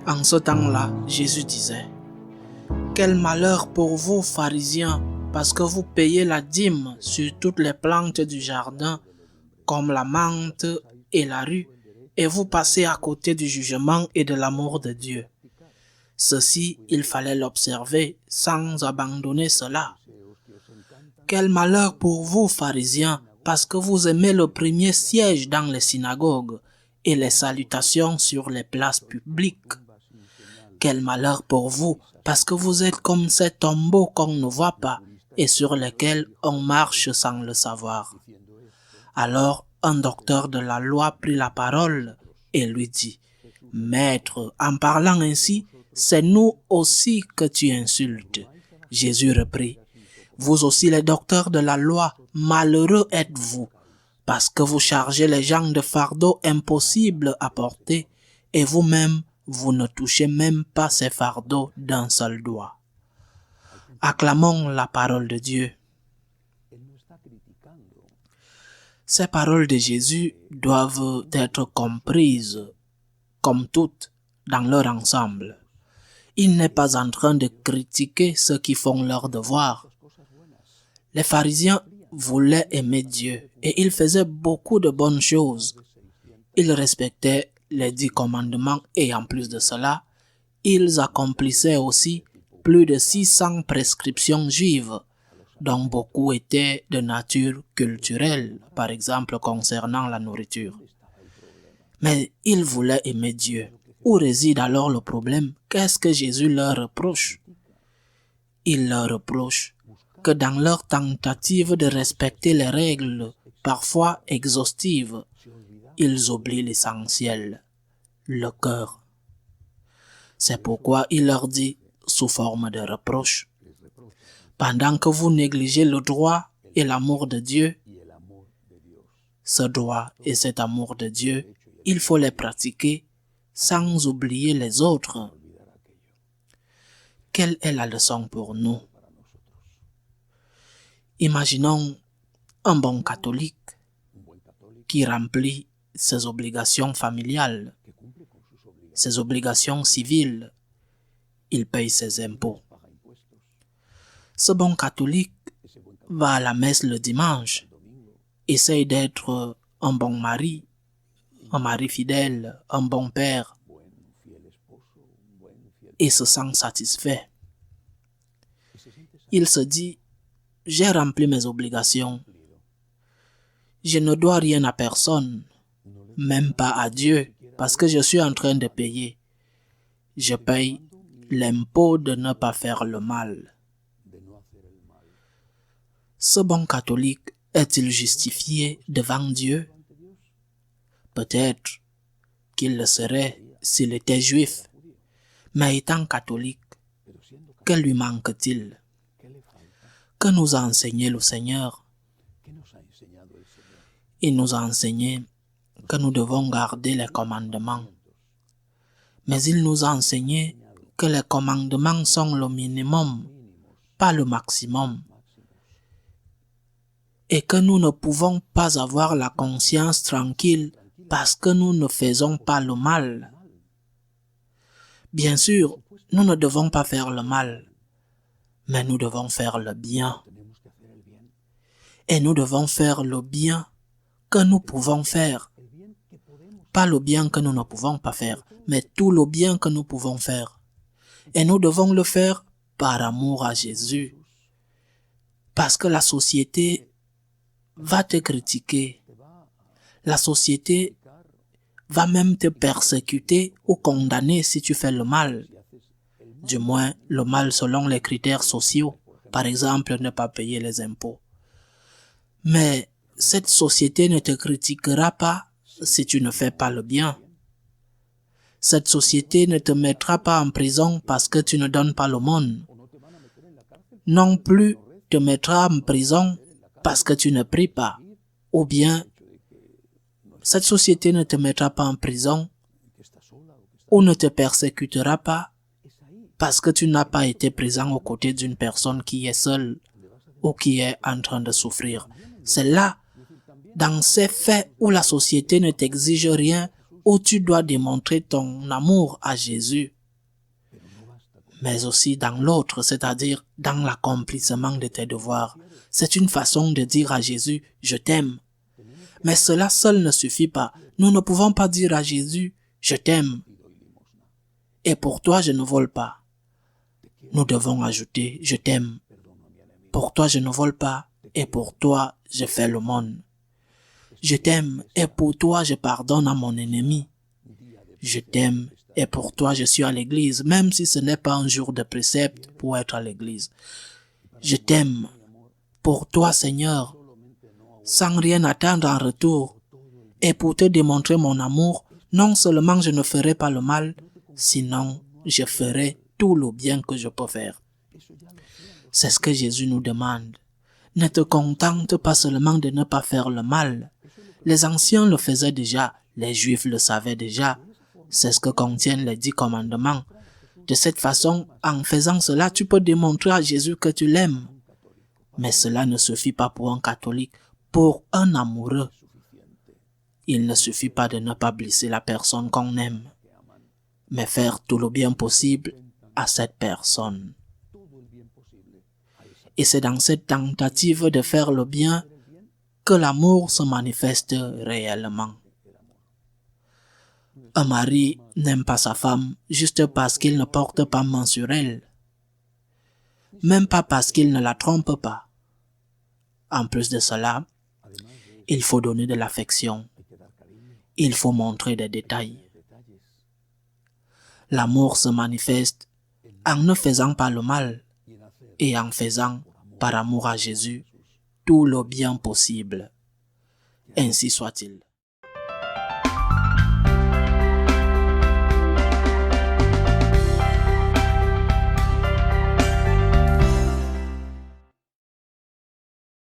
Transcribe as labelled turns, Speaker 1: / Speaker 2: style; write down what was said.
Speaker 1: En ce temps-là, Jésus disait: quel malheur pour vous, pharisiens, parce que vous payez la dîme sur toutes les plantes du jardin, comme la menthe et la rue, et vous passez à côté du jugement et de l'amour de Dieu. Ceci, il fallait l'observer sans abandonner cela. Quel malheur pour vous, pharisiens, parce que vous aimez le premier siège dans les synagogues et les salutations sur les places publiques. Quel malheur pour vous, parce que vous êtes comme ces tombeaux qu'on ne voit pas et sur lesquels on marche sans le savoir. Alors un docteur de la loi prit la parole et lui dit: Maître, en parlant ainsi, c'est nous aussi que tu insultes. Jésus reprit: Vous aussi les docteurs de la loi, malheureux êtes-vous, parce que vous chargez les gens de fardeaux impossibles à porter, et vous-même, vous ne touchez même pas ces fardeaux d'un seul doigt. Acclamons la parole de Dieu. Ces paroles de Jésus doivent être comprises, comme toutes, dans leur ensemble. Il n'est pas en train de critiquer ceux qui font leur devoir. Les pharisiens voulaient aimer Dieu et ils faisaient beaucoup de bonnes choses. Ils respectaient les 10 commandements et en plus de cela, ils accomplissaient aussi plus de 600 prescriptions juives, dont beaucoup étaient de nature culturelle, par exemple concernant la nourriture. Mais ils voulaient aimer Dieu. Où réside alors le problème? Qu'est-ce que Jésus leur reproche? Il leur reproche que dans leur tentative de respecter les règles, parfois exhaustives, ils oublient l'essentiel, le cœur. C'est pourquoi il leur dit, sous forme de reproche: pendant que vous négligez le droit et l'amour de Dieu, ce droit et cet amour de Dieu, il faut les pratiquer sans oublier les autres. Quelle est la leçon pour nous? Imaginons un bon catholique qui remplit ses obligations familiales, ses obligations civiles. Il paye ses impôts. Ce bon catholique va à la messe le dimanche, essaye d'être un bon mari fidèle, un bon père, et se sent satisfait. Il se dit: j'ai rempli mes obligations. Je ne dois rien à personne, même pas à Dieu, parce que je suis en train de payer. Je paye l'impôt de ne pas faire le mal. Ce bon catholique est-il justifié devant Dieu? Peut-être qu'il le serait s'il était juif, mais étant catholique, que lui manque-t-il? Que nous a enseigné le Seigneur? Il nous a enseigné que nous devons garder les commandements. Mais il nous a enseigné que les commandements sont le minimum, pas le maximum. Et que nous ne pouvons pas avoir la conscience tranquille parce que nous ne faisons pas le mal. Bien sûr, nous ne devons pas faire le mal, mais nous devons faire le bien. Et nous devons faire le bien que nous pouvons faire. Pas le bien que nous ne pouvons pas faire, mais tout le bien que nous pouvons faire. Et nous devons le faire par amour à Jésus. Parce que la société va te critiquer. La société va même te persécuter ou condamner si tu fais le mal. Du moins, le mal selon les critères sociaux. Par exemple, ne pas payer les impôts. Mais cette société ne te critiquera pas si tu ne fais pas le bien. Cette société ne te mettra pas en prison parce que tu ne donnes pas l'aumône. Non plus te mettra en prison parce que tu ne pries pas. Ou bien, cette société ne te mettra pas en prison ou ne te persécutera pas parce que tu n'as pas été présent aux côtés d'une personne qui est seule ou qui est en train de souffrir. C'est là, dans ces faits où la société ne t'exige rien, où tu dois démontrer ton amour à Jésus. mais aussi dans l'autre, c'est-à-dire dans l'accomplissement de tes devoirs. C'est une façon de dire à Jésus, je t'aime. Mais cela seul ne suffit pas. Nous ne pouvons pas dire à Jésus, je t'aime. Et pour toi, je ne vole pas. Nous devons ajouter, je t'aime. Pour toi, je ne vole pas. Et pour toi, je fais l'aumône. Je t'aime. Et pour toi, je pardonne à mon ennemi. Je t'aime. Et pour toi, je suis à l'église, même si ce n'est pas un jour de précepte pour être à l'église. Je t'aime. Pour toi, Seigneur, sans rien attendre en retour. Et pour te démontrer mon amour, non seulement je ne ferai pas le mal, sinon je ferai tout le bien que je peux faire. C'est ce que Jésus nous demande. Ne te contente pas seulement de ne pas faire le mal. Les anciens le faisaient déjà, les Juifs le savaient déjà. C'est ce que contiennent les 10 commandements. De cette façon, en faisant cela, tu peux démontrer à Jésus que tu l'aimes. Mais cela ne suffit pas pour un catholique, pour un amoureux. Il ne suffit pas de ne pas blesser la personne qu'on aime, mais faire tout le bien possible à cette personne. Et c'est dans cette tentative de faire le bien que l'amour se manifeste réellement. Un mari n'aime pas sa femme juste parce qu'il ne porte pas main sur elle, même pas parce qu'il ne la trompe pas. En plus de cela, il faut donner de l'affection, il faut montrer des détails. L'amour se manifeste en ne faisant pas le mal et en faisant, par amour à Jésus, tout le bien possible. Ainsi soit-il.